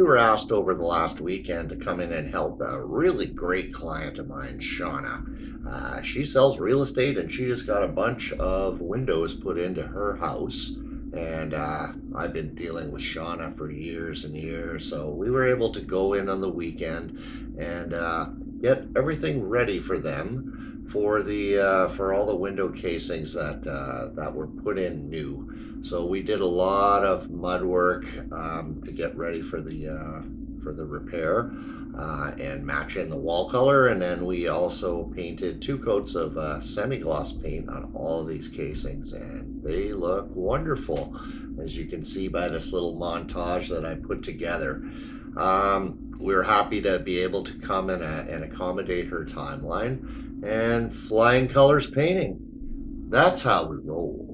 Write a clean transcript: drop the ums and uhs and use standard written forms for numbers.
we were asked over the last weekend to come in and help a really great client of mine, Shauna. She sells real estate and she just got a bunch of windows put into her house. And I've been dealing with Shauna for years and years. So we were able to go in on the weekend and get everything ready for them for all the window casings that were put in new. So we did a lot of mud work to get ready for the repair and match in the wall color, and then we also painted two coats of semi-gloss paint on all of these casings, and they look wonderful, as you can see by this little montage that I put together. We're happy to be able to come and accommodate her timeline and flying colors painting. That's how we roll.